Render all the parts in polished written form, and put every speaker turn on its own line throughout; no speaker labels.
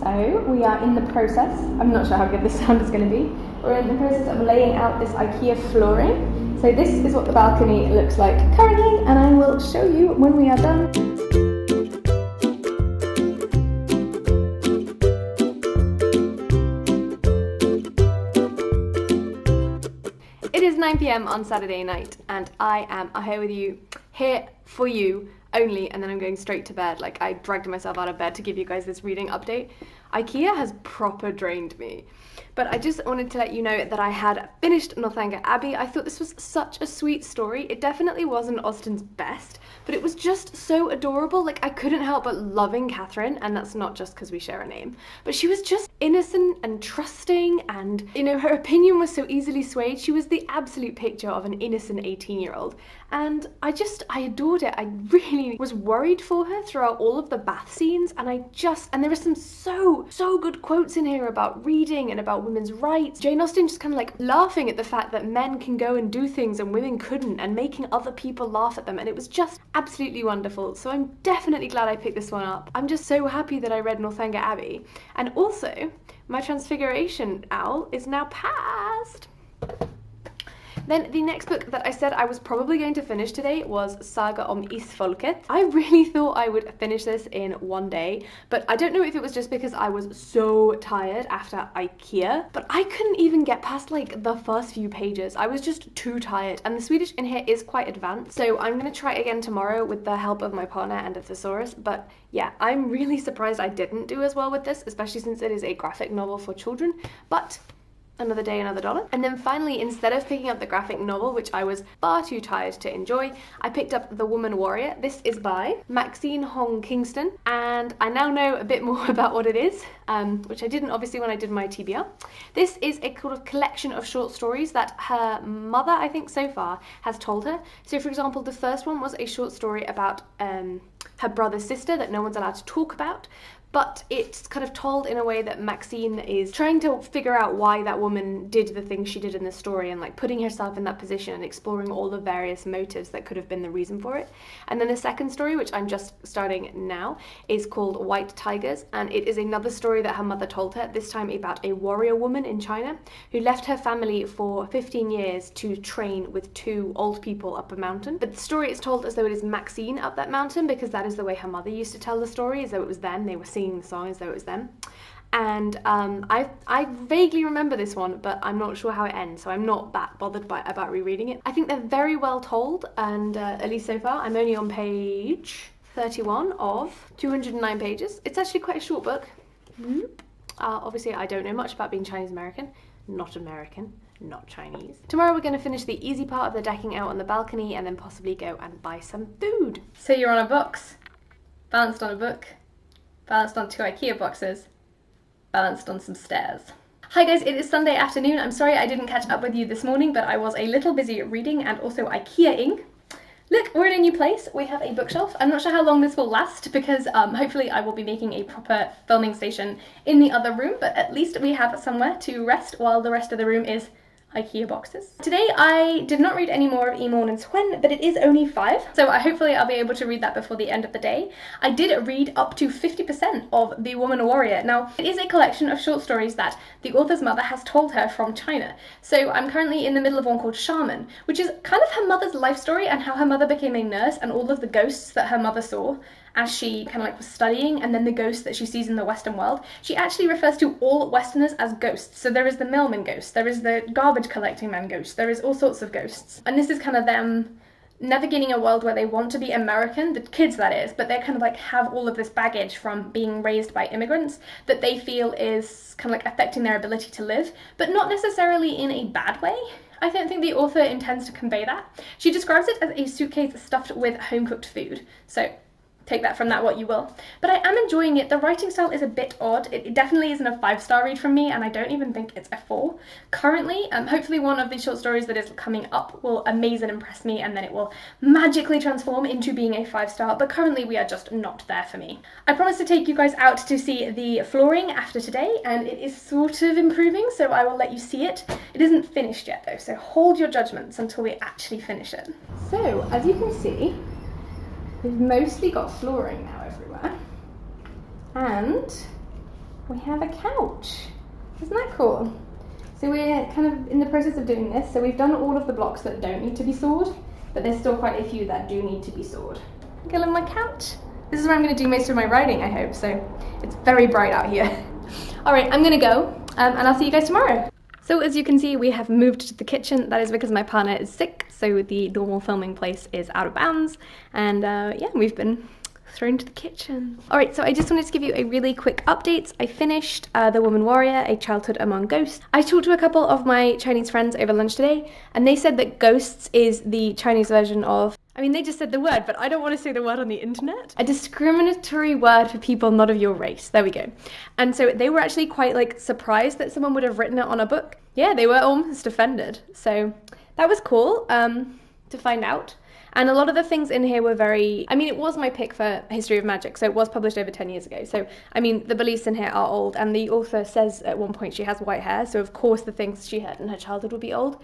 So we are in the process, I'm not sure how good this sound is going to be, we're in the process of laying out this IKEA flooring. So this is what the balcony looks like currently, and I will show you when we are done. It is 9 PM on Saturday night, and I am here for you only, and then I'm going straight to bed. Like, I dragged myself out of bed to give you guys this reading update. IKEA has proper drained me. But I just wanted to let you know that I had finished Northanger Abbey. I thought this was such a sweet story. It definitely wasn't Austen's best, but it was just so adorable. Like, I couldn't help but loving Catherine, and that's not just because we share a name, but she was just innocent and trusting, and, you know, her opinion was so easily swayed. She was the absolute picture of an innocent 18-year-old, and I adored it. I really was worried for her throughout all of the bath scenes, and there are some so good quotes in here about reading and about women's rights. Jane Austen just kind of like laughing at the fact that men can go and do things and women couldn't, and making other people laugh at them, and it was just absolutely wonderful. So I'm definitely glad I picked this one up. I'm just so happy that I read Northanger Abbey, and also my Transfiguration owl is now past. Then the next book that I said I was probably going to finish today was Saga om Isfolket. I really thought I would finish this in one day, but I don't know if it was just because I was so tired after IKEA, but I couldn't even get past like the first few pages. I was just too tired, and the Swedish in here is quite advanced, so I'm going to try again tomorrow with the help of my partner and a thesaurus. But yeah, I'm really surprised I didn't do as well with this, especially since it is a graphic novel for children, but another day, another dollar. And then finally, instead of picking up the graphic novel, which I was far too tired to enjoy, I picked up The Woman Warrior. This is by Maxine Hong Kingston, and I now know a bit more about what it is, which I didn't obviously when I did my TBR. This is a kind of collection of short stories that her mother, I think so far, has told her. So for example, the first one was a short story about her brother's sister that no one's allowed to talk about, but it's kind of told in a way that Maxine is trying to figure out why that woman did the things she did in the story, and like putting herself in that position and exploring all the various motives that could have been the reason for it. And then the second story, which I'm just starting now, is called White Tigers, and it is another story that her mother told her, this time about a warrior woman in China who left her family for 15 years to train with two old people up a mountain. But the story is told as though it is Maxine up that mountain, because that is the way her mother used to tell the story, as though it was them. They were singing the song as though it was them. And I vaguely remember this one, but I'm not sure how it ends, so I'm not that bothered about rereading it. I think they're very well told, and at least so far, I'm only on page 31 of 209 pages. It's actually quite a short book. Obviously, I don't know much about being Chinese American, not Chinese. Tomorrow we're going to finish the easy part of the decking out on the balcony, and then possibly go and buy some food. So you're on a box, balanced on a book, balanced on 2 IKEA boxes, balanced on some stairs. Hi guys, it is Sunday afternoon. I'm sorry I didn't catch up with you this morning, but I was a little busy reading and also IKEA-ing. Look, we're in a new place. We have a bookshelf. I'm not sure how long this will last, because hopefully I will be making a proper filming station in the other room, but at least we have somewhere to rest while the rest of the room is IKEA boxes. Today I did not read any more of Emorn and Swen, but it is only 5, so hopefully I'll be able to read that before the end of the day. I did read up to 50% of The Woman Warrior. Now, it is a collection of short stories that the author's mother has told her from China. So I'm currently in the middle of one called Shaman, which is kind of her mother's life story and how her mother became a nurse and all of the ghosts that her mother saw as she kind of like was studying, and then the ghosts that she sees in the Western world. She actually refers to all Westerners as ghosts. So there is the mailman ghost, there is the garbage collecting man ghost, there is all sorts of ghosts. And this is kind of them navigating a world where they want to be American, the kids that is, but they kind of like have all of this baggage from being raised by immigrants that they feel is kind of like affecting their ability to live, but not necessarily in a bad way. I don't think the author intends to convey that. She describes it as a suitcase stuffed with home-cooked food. So take that from that what you will. But I am enjoying it. The writing style is a bit odd. It definitely isn't a 5-star read from me, and I don't even think it's a 4. Currently, hopefully one of these short stories that is coming up will amaze and impress me, and then it will magically transform into being a 5-star, but currently we are just not there for me. I promised to take you guys out to see the flooring after today, and it is sort of improving, so I will let you see it. It isn't finished yet though, so hold your judgments until we actually finish it. So, as you can see, we've mostly got flooring now everywhere, and we have a couch. Isn't that cool? So we're kind of in the process of doing this. So we've done all of the blocks that don't need to be sawed, but there's still quite a few that do need to be sawed. Look at my couch. This is where I'm going to do most of my writing, I hope. So it's very bright out here. All right, I'm going to go, and I'll see you guys tomorrow. So as you can see, we have moved to the kitchen. That is because my partner is sick, so the normal filming place is out of bounds. And yeah, we've been thrown to the kitchen. All right, so I just wanted to give you a really quick update. I finished The Woman Warrior, A Childhood Among Ghosts. I talked to a couple of my Chinese friends over lunch today, and they said that ghosts is the Chinese version of, I mean, they just said the word, but I don't want to say the word on the internet. A discriminatory word for people not of your race. There we go. And so they were actually quite like surprised that someone would have written it on a book. Yeah, they were almost offended. So that was cool to find out. And a lot of the things in here were very, I mean, it was my pick for History of Magic, so it was published over 10 years ago. So, I mean, the beliefs in here are old, and the author says at one point she has white hair, so of course the things she heard in her childhood would be old.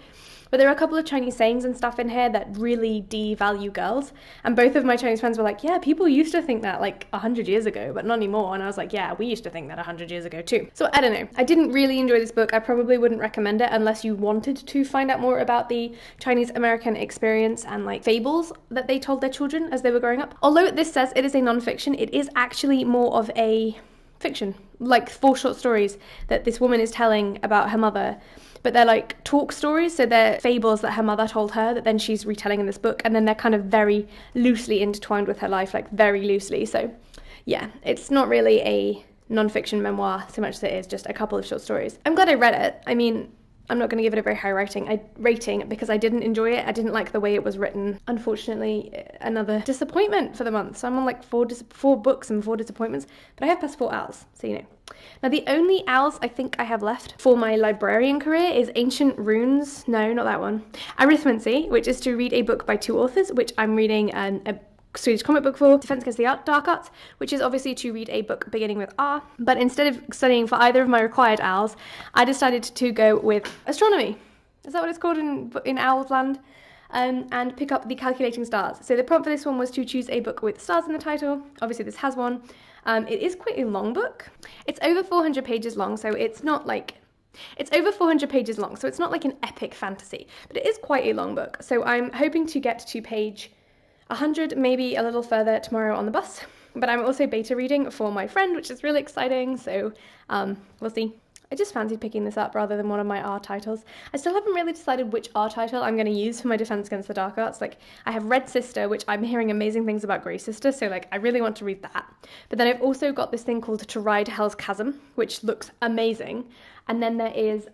But there are a couple of Chinese sayings and stuff in here that really devalue girls. And both of my Chinese friends were like, yeah, people used to think that like 100 years ago, but not anymore. And I was like, yeah, we used to think that 100 years ago too. So I don't know. I didn't really enjoy this book. I probably wouldn't recommend it unless you wanted to find out more about the Chinese American experience and like fables that they told their children as they were growing up. Although this says it is a non-fiction, it is actually more of a fiction, like 4 short stories that this woman is telling about her mother. But they're like talk stories, so they're fables that her mother told her that then she's retelling in this book, and then they're kind of very loosely intertwined with her life, like very loosely. So yeah, it's not really a non-fiction memoir so much as it is just a couple of short stories. I'm glad I read it. I mean, I'm not going to give it a very high rating because I didn't enjoy it. I didn't like the way it was written. Unfortunately, another disappointment for the month. So I'm on like 4 books and 4 disappointments, but I have passed 4 owls, so you know. Now the only owls I think I have left for my librarian career is Ancient Runes. No, not that one. Arithmancy, which is to read a book by 2 authors, which I'm reading a Swedish comic book for, Defense Against the Dark Arts, which is obviously to read a book beginning with R. But instead of studying for either of my required owls, I decided to go with astronomy. Is that what it's called in Owl's Land? And pick up the Calculating Stars. So the prompt for this one was to choose a book with stars in the title. Obviously this has one. It is quite a long book. It's over 400 pages long, so it's not like... It's over 400 pages long, so it's not like an epic fantasy, but it is quite a long book. So I'm hoping to get to page 100, maybe a little further tomorrow on the bus. But I'm also beta reading for my friend, which is really exciting, so we'll see. I just fancied picking this up rather than one of my R titles. I still haven't really decided which R title I'm going to use for my Defense Against the Dark Arts. Like, I have Red Sister, which I'm hearing amazing things about Grey Sister, so like I really want to read that. But then I've also got this thing called To Ride Hell's Chasm, which looks amazing. And then there is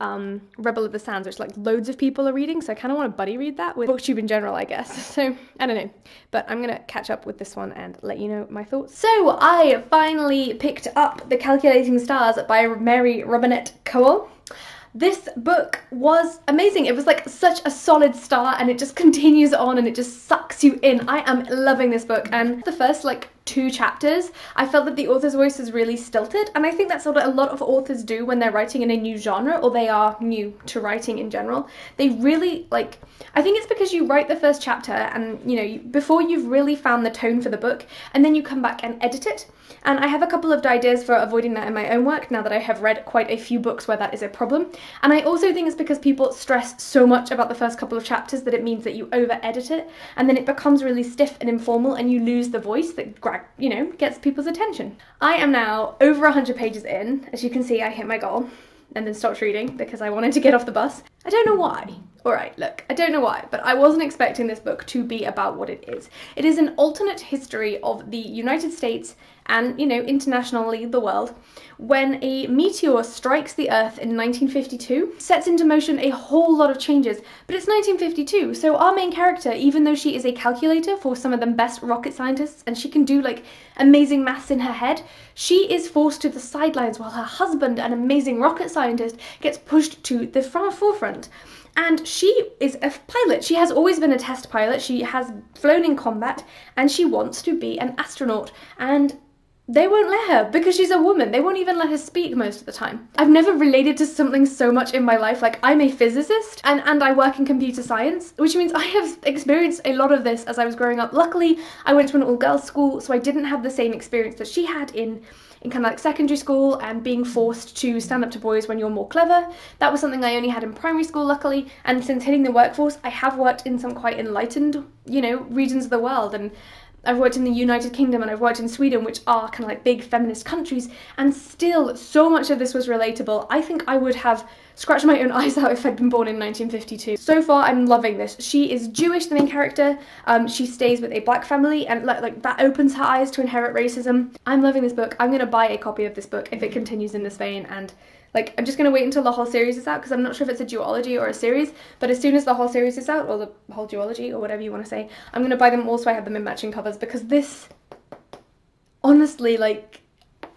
Rebel of the Sands, which like loads of people are reading, so I kind of want to buddy read that with booktube in general, I guess. So, I don't know. But I'm going to catch up with this one and let you know my thoughts. So, I finally picked up The Calculating Stars by Mary Robinette Kowal. This book was amazing. It was like such a solid start, and it just continues on and it just sucks you in. I am loving this book, and the first like 2 chapters, I felt that the author's voice was really stilted, and I think that's what a lot of authors do when they're writing in a new genre, or they are new to writing in general. They really like, I think it's because you write the first chapter and you know, before you've really found the tone for the book, and then you come back and edit it. And I have a couple of ideas for avoiding that in my own work now that I have read quite a few books where that is a problem. And I also think it's because people stress so much about the first couple of chapters that it means that you over-edit it, and then it becomes really stiff and informal, and you lose the voice that, you know, gets people's attention. I am now over 100 pages in. As you can see, I hit my goal and then stopped reading because I wanted to get off the bus. I don't know why. Alright, look, I don't know why, but I wasn't expecting this book to be about what it is. It is an alternate history of the United States and, you know, internationally the world, when a meteor strikes the Earth in 1952, sets into motion a whole lot of changes. But it's 1952, so our main character, even though she is a calculator for some of the best rocket scientists, and she can do like amazing maths in her head, she is forced to the sidelines while her husband, an amazing rocket scientist, gets pushed to the forefront. And she is a pilot. She has always been a test pilot. She has flown in combat, and she wants to be an astronaut. And they won't let her because she's a woman. They won't even let her speak most of the time. I've never related to something so much in my life. Like, I'm a physicist and I work in computer science, which means I have experienced a lot of this as I was growing up. Luckily, I went to an all-girls school, so I didn't have the same experience that she had in in kind of like secondary school and being forced to stand up to boys when you're more clever. That was something I only had in primary school, luckily, and since hitting the workforce, I have worked in some quite enlightened, you know, regions of the world, and I've worked in the United Kingdom and I've worked in Sweden, which are kind of like big feminist countries, and still so much of this was relatable. I think I would have scratched my own eyes out if I'd been born in 1952. So far, I'm loving this. She is Jewish, the main character. She stays with a black family, and like that opens her eyes to inherent racism. I'm loving this book. I'm gonna buy a copy of this book if it continues in this vein, and like, I'm just going to wait until the whole series is out, because I'm not sure if it's a duology or a series, but as soon as the whole series is out, or the whole duology, or whatever you want to say, I'm going to buy them all so I have them in matching covers, because this, honestly, like,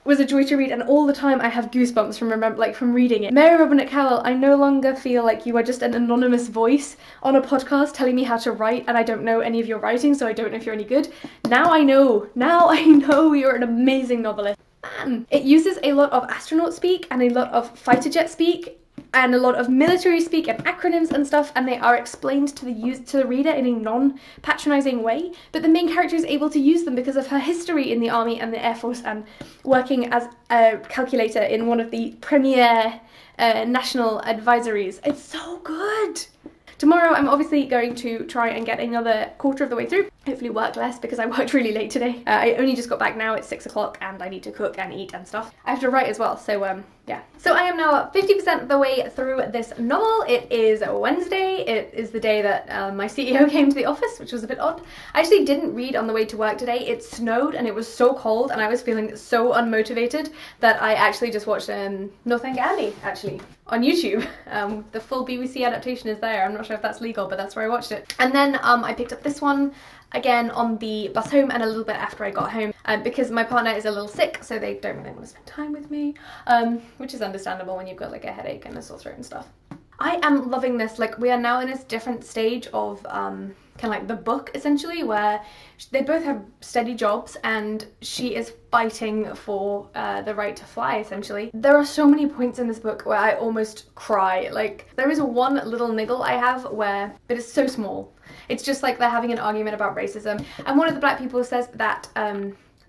was a joy to read, and all the time I have goosebumps from reading it. Mary Robinette Kowell, I no longer feel like you are just an anonymous voice on a podcast telling me how to write, and I don't know any of your writing, so I don't know if you're any good. Now I know you're an amazing novelist. It uses a lot of astronaut speak and a lot of fighter jet speak and a lot of military speak and acronyms and stuff, and they are explained to the reader in a non-patronizing way, but the main character is able to use them because of her history in the army and the air force and working as a calculator in one of the premier national advisories. It's so good! Tomorrow I'm obviously going to try and get another quarter of the way through, hopefully work less because I worked really late today. I only just got back now, it's 6 o'clock and I need to cook and eat and stuff. I have to write as well, so yeah. So I am now 50% of the way through this novel. It is Wednesday. It is the day that my CEO came to the office, which was a bit odd. I actually didn't read on the way to work today. It snowed and it was so cold and I was feeling so unmotivated that I actually just watched Northanger actually on YouTube. The full BBC adaptation is there. I'm not sure if that's legal, but that's where I watched it. And then I picked up this one again on the bus home and a little bit after I got home because my partner is a little sick, so they don't really want to spend time with me, which is understandable when you've got like a headache and a sore throat and stuff. I am loving this. Like, we are now in this different stage of kind of like the book essentially, where they both have steady jobs and she is fighting for the right to fly essentially. There are so many points in this book where I almost cry. Like, there is one little niggle I have where it is so small. It's just like they're having an argument about racism, and one of the black people says that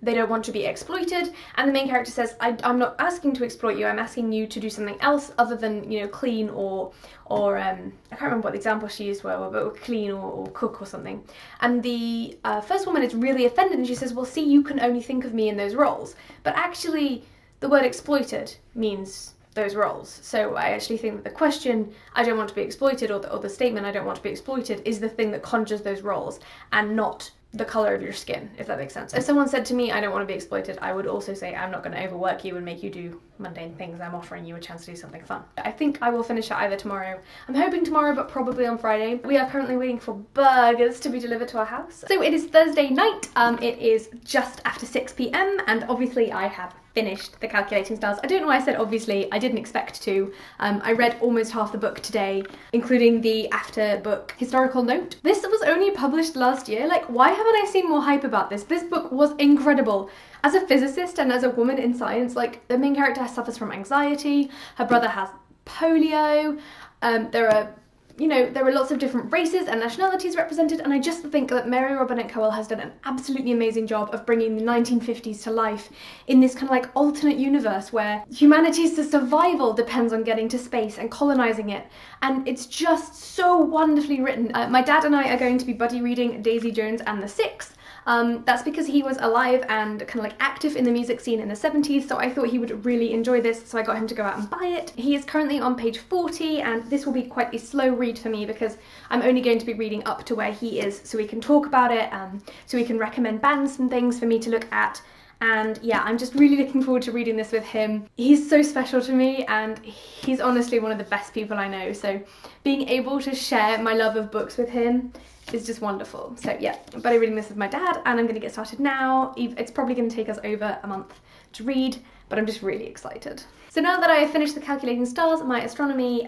they don't want to be exploited, and the main character says, I'm not asking to exploit you, I'm asking you to do something else other than, you know, clean or I can't remember what the example she used were, but clean or cook or something. And the first woman is really offended and she says, well, see, you can only think of me in those roles. But actually, the word exploited means those roles. So I actually think that the question, I don't want to be exploited, or the statement, I don't want to be exploited, is the thing that conjures those roles, and not the colour of your skin, if that makes sense. If someone said to me, I don't want to be exploited, I would also say, I'm not going to overwork you and make you do mundane things. I'm offering you a chance to do something fun. I think I will finish it either tomorrow. I'm hoping tomorrow, but probably on Friday. We are currently waiting for burgers to be delivered to our house. So it is Thursday night. It is just after 6 p.m. and obviously I have finished The Calculating Stars. I don't know why I said obviously, I didn't expect to. I read almost half the book today, including the after book historical note. This was only published last year. Like, why haven't I seen more hype about this? This book was incredible. As a physicist and as a woman in science, like, the main character suffers from anxiety, her brother has polio, there are lots of different races and nationalities represented, and I just think that Mary Robinette Kowell has done an absolutely amazing job of bringing the 1950s to life in this kind of like alternate universe where humanity's survival depends on getting to space and colonizing it, and it's just so wonderfully written. My dad and I are going to be buddy reading Daisy Jones and the Six. That's because he was alive and kind of like active in the music scene in the 70s, so I thought he would really enjoy this, so I got him to go out and buy it. He is currently on page 40, and this will be quite a slow read for me because I'm only going to be reading up to where he is, so we can talk about it, so we can recommend bands and things for me to look at. And yeah, I'm just really looking forward to reading this with him. He's so special to me, and he's honestly one of the best people I know, so being able to share my love of books with him is just wonderful. So yeah, I'm buddy reading this with my dad, and I'm going to get started now. It's probably going to take us over a month to read, but I'm just really excited. So now that I have finished The Calculating Stars, my astronomy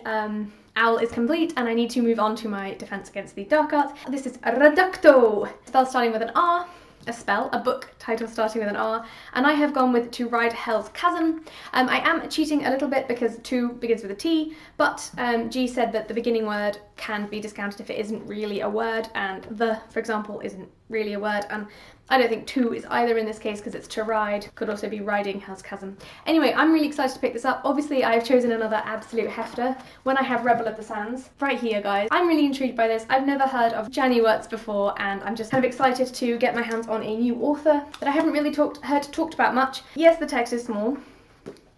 owl is complete, and I need to move on to my Defense Against the Dark Arts. This is Reducto, spell starting with an R, a book title starting with an R, and I have gone with To Ride Hell's Chasm. I am cheating a little bit because to begins with a T, but G said that the beginning word can be discounted if it isn't really a word, and the, for example, isn't really a word, and I don't think to is either in this case because it's to ride. Could also be riding Hell's Chasm. Anyway, I'm really excited to pick this up. Obviously, I've chosen another absolute hefter when I have Rebel of the Sands. Right here, guys. I'm really intrigued by this. I've never heard of O.W.L.s before, and I'm just kind of excited to get my hands on a new author that I haven't really heard talked about much. Yes, the text is small,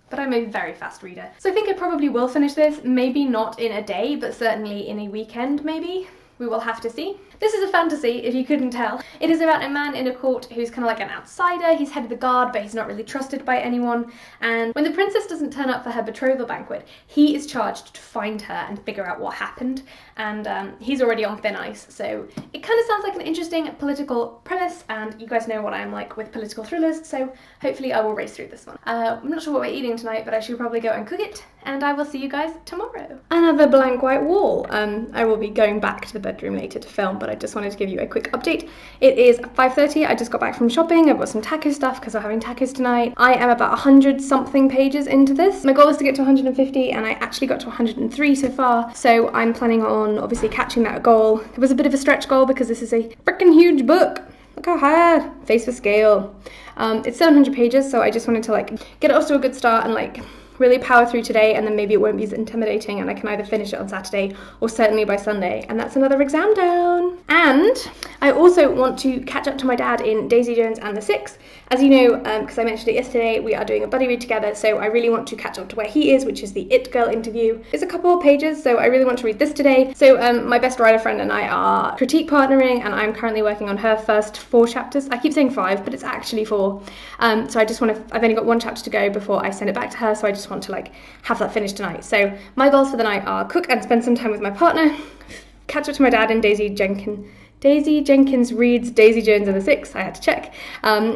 but I'm a very fast reader. So I think I probably will finish this, maybe not in a day, but certainly in a weekend, maybe. We will have to see. This is a fantasy, if you couldn't tell. It is about a man in a court who's kind of like an outsider. He's head of the guard, but he's not really trusted by anyone. And when the princess doesn't turn up for her betrothal banquet, he is charged to find her and figure out what happened. And he's already on thin ice, so it kind of sounds like an interesting political premise, and you guys know what I'm like with political thrillers, so hopefully I will race through this one. I'm not sure what we're eating tonight, but I should probably go and cook it, and I will see you guys tomorrow. Another blank white wall. I will be going back to the bedroom later to film, but I just wanted to give you a quick update. It is 5:30, I just got back from shopping. I've got some taco stuff because we're having tacos tonight. I am about 100 something pages into this. My goal is to get to 150, and I actually got to 103 so far, so I'm planning on obviously catching that goal. It was a bit of a stretch goal because this is a freaking huge book. Look how hard. Face for scale. It's 700 pages, so I just wanted to like get it off to a good start and like really power through today, and then maybe it won't be as intimidating and I can either finish it on Saturday or certainly by Sunday, and that's another exam down. And I also want to catch up to my dad in Daisy Jones and the Six. As you know, because I mentioned it yesterday, we are doing a buddy read together, so I really want to catch up to where he is, which is the It Girl interview. It's a couple of pages, so I really want to read this today. So my best writer friend and I are critique partnering, and I'm currently working on her first 4 chapters. I keep saying 5, but it's actually 4. So I just want to, I've only got 1 chapter to go before I send it back to her, so I just want to like have that finished tonight. So my goals for the night are cook and spend some time with my partner, catch up to my dad in Daisy Jenkins reads Daisy Jones and the Six. I had to check.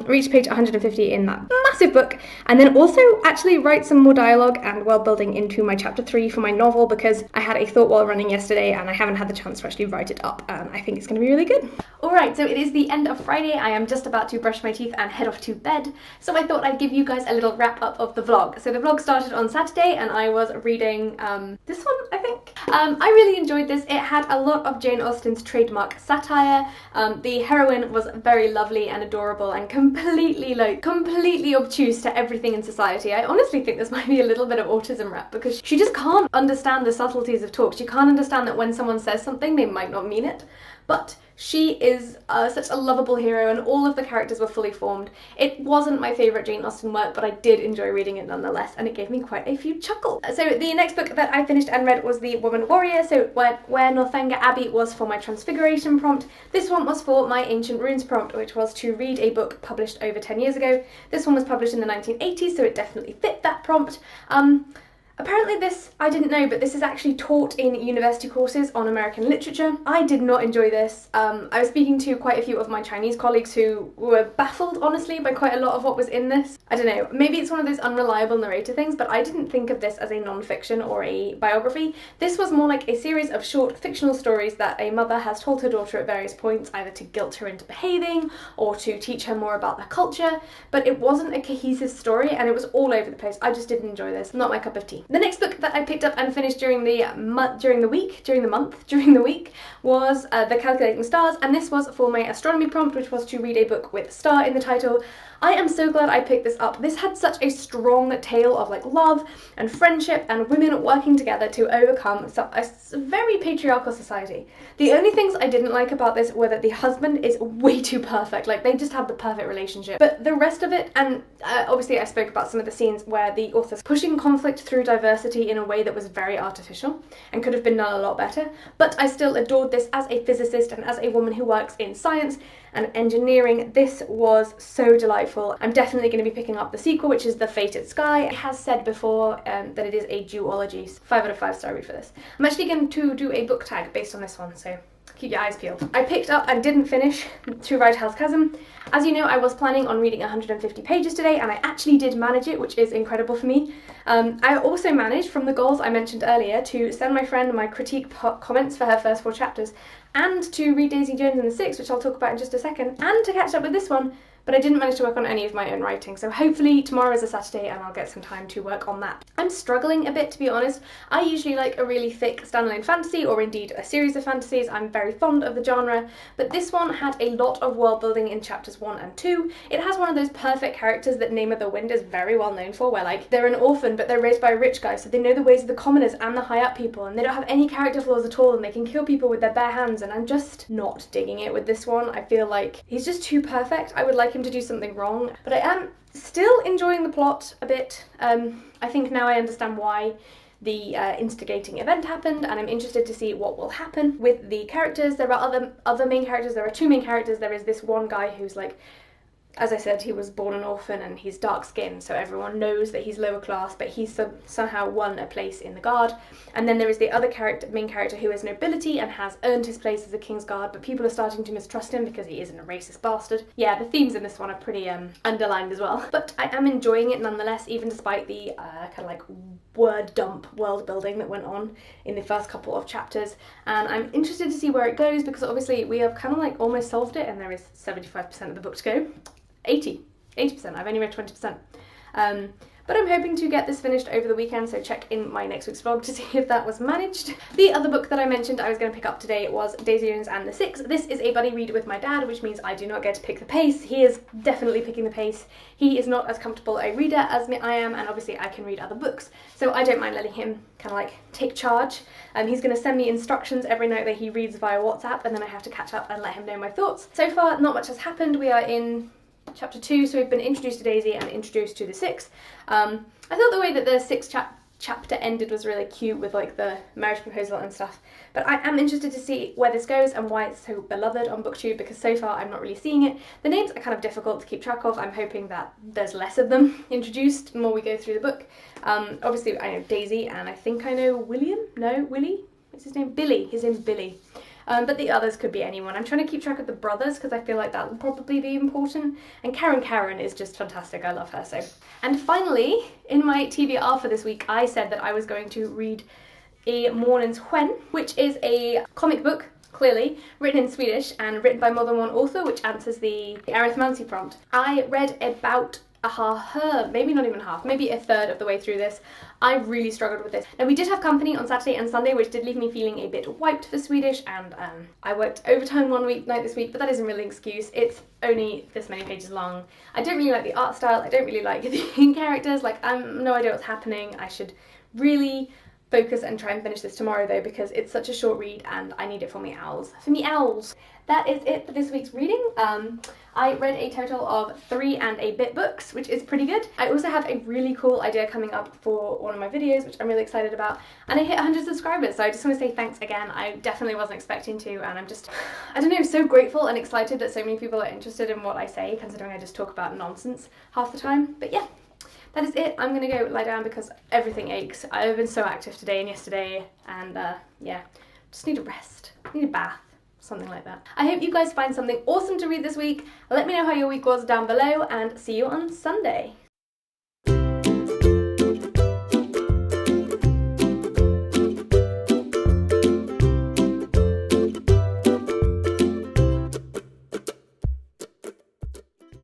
Reach page 150 in that massive book, and then also actually write some more dialogue and world building into my chapter 3 for my novel, because I had a thought while running yesterday and I haven't had the chance to actually write it up, and I think it's going to be really good. Alright, so it is the end of Friday. I am just about to brush my teeth and head off to bed, so I thought I'd give you guys a little wrap up of the vlog. So the vlog started on Saturday and I was reading this one, I think. I really enjoyed this. It had a lot of Jane Austen's trademark satire. The heroine was very lovely and adorable and completely obtuse to everything in society. I honestly think this might be a little bit of autism rap, because she just can't understand the subtleties of talk. She can't understand that when someone says something, they might not mean it. But she is such a lovable hero, and all of the characters were fully formed. It wasn't my favourite Jane Austen work, but I did enjoy reading it nonetheless, and it gave me quite a few chuckles. So the next book that I finished and read was The Woman Warrior, so where Northanger Abbey was for my Transfiguration prompt, this one was for my Ancient Runes prompt, which was to read a book published over 10 years ago. This one was published in the 1980s, so it definitely fit that prompt. Apparently this, I didn't know, but this is actually taught in university courses on American literature. I did not enjoy this. I was speaking to quite a few of my Chinese colleagues who were baffled, honestly, by quite a lot of what was in this. I don't know, maybe it's one of those unreliable narrator things, but I didn't think of this as a non-fiction or a biography. This was more like a series of short fictional stories that a mother has told her daughter at various points, either to guilt her into behaving or to teach her more about their culture, but it wasn't a cohesive story and it was all over the place. I just didn't enjoy this. Not my cup of tea. The next book that I picked up and finished during the week was The Calculating Stars, and this was for my astronomy prompt, which was to read a book with star in the title. I am so glad I picked this up. This had such a strong tale of like love and friendship and women working together to overcome a very patriarchal society. The only things I didn't like about this were that the husband is way too perfect. Like, they just have the perfect relationship. But the rest of it, and obviously I spoke about some of the scenes where the author's pushing conflict through diversity in a way that was very artificial and could have been done a lot better. But I still adored this as a physicist and as a woman who works in science and engineering. This was so delightful. I'm definitely going to be picking up the sequel, which is The Fated Sky. It has said before that it is a duology. 5 out of 5 star read for this. I'm actually going to do a book tag based on this one, so keep your eyes peeled. I picked up and didn't finish To Ride Hell's Chasm. As you know, I was planning on reading 150 pages today, and I actually did manage it, which is incredible for me. I also managed, from the goals I mentioned earlier, to send my friend my critique comments for her first 4 chapters, and to read Daisy Jones and the Six, which I'll talk about in just a second, and to catch up with this one, but I didn't manage to work on any of my own writing, so hopefully tomorrow is a Saturday and I'll get some time to work on that. I'm struggling a bit, to be honest. I usually like a really thick standalone fantasy, or indeed a series of fantasies. I'm very fond of the genre, but this one had a lot of world building in chapters 1 and 2. It has one of those perfect characters that Name of the Wind is very well known for, where like they're an orphan but they're raised by a rich guy, so they know the ways of the commoners and the high up people, and they don't have any character flaws at all, and they can kill people with their bare hands, and I'm just not digging it with this one. I feel like he's just too perfect. I would like him to do something wrong, but I am still enjoying the plot a bit. I think now I understand why the instigating event happened, and I'm interested to see what will happen with the characters. There are other main characters. There are two main characters. There is this one guy who's like, as I said, he was born an orphan and he's dark skinned, so everyone knows that he's lower class, but he's somehow won a place in the guard. And then there is the other main character who is nobility and has earned his place as a king's guard, but people are starting to mistrust him because he isn't a racist bastard. Yeah, the themes in this one are pretty underlined as well. But I am enjoying it nonetheless, even despite the kind of like word dump world building that went on in the first couple of chapters. And I'm interested to see where it goes, because obviously we have kind of like almost solved it and there is 75% of the book to go. 80%. I've only read 20%. But I'm hoping to get this finished over the weekend, so check in my next week's vlog to see if that was managed. The other book that I mentioned I was going to pick up today was Daisy Jones and the Six. This is a buddy read with my dad, which means I do not get to pick the pace. He is definitely picking the pace. He is not as comfortable a reader as I am, and obviously I can read other books, so I don't mind letting him kind of like take charge. He's going to send me instructions every night that he reads via WhatsApp, and then I have to catch up and let him know my thoughts. So far, not much has happened. We are in chapter 2, so we've been introduced to Daisy and introduced to the Six. I thought the way that the Six chapter ended was really cute with like the marriage proposal and stuff, but I am interested to see where this goes and why it's so beloved on booktube, because so far I'm not really seeing it. The names are kind of difficult to keep track of. I'm hoping that there's less of them introduced the more we go through the book. Obviously I know Daisy, and I think I know Willie? What's his name? Billy. His name's Billy. But the others could be anyone. I'm trying to keep track of the brothers because I feel like that will probably be important. And Karen is just fantastic. I love her so. And finally, in my TBR for this week, I said that I was going to read A Morning's When, which is a comic book, clearly, written in Swedish and written by more than one author, which answers the arithmancy prompt. I read about maybe not even half, maybe a third of the way through this. I really struggled with this. Now, we did have company on Saturday and Sunday, which did leave me feeling a bit wiped for Swedish, and I worked overtime one night this week, but that isn't really an excuse. It's only this many pages long. I don't really like the art style. I don't really like the characters. Like, I have no idea what's happening. I should really focus and try and finish this tomorrow though, because it's such a short read and I need it for me owls. That is it for this week's reading. I read a total of 3 and a bit books, which is pretty good. I also have a really cool idea coming up for one of my videos, which I'm really excited about, and I hit 100 subscribers, so I just want to say thanks again. I definitely wasn't expecting to, and I'm just, I don't know, so grateful and excited that so many people are interested in what I say, considering I just talk about nonsense half the time. But yeah, that is it. I'm gonna go lie down because everything aches. I've been so active today and yesterday, and yeah, just need a rest, need a bath, something like that. I hope you guys find something awesome to read this week. Let me know how your week was down below, and see you on Sunday.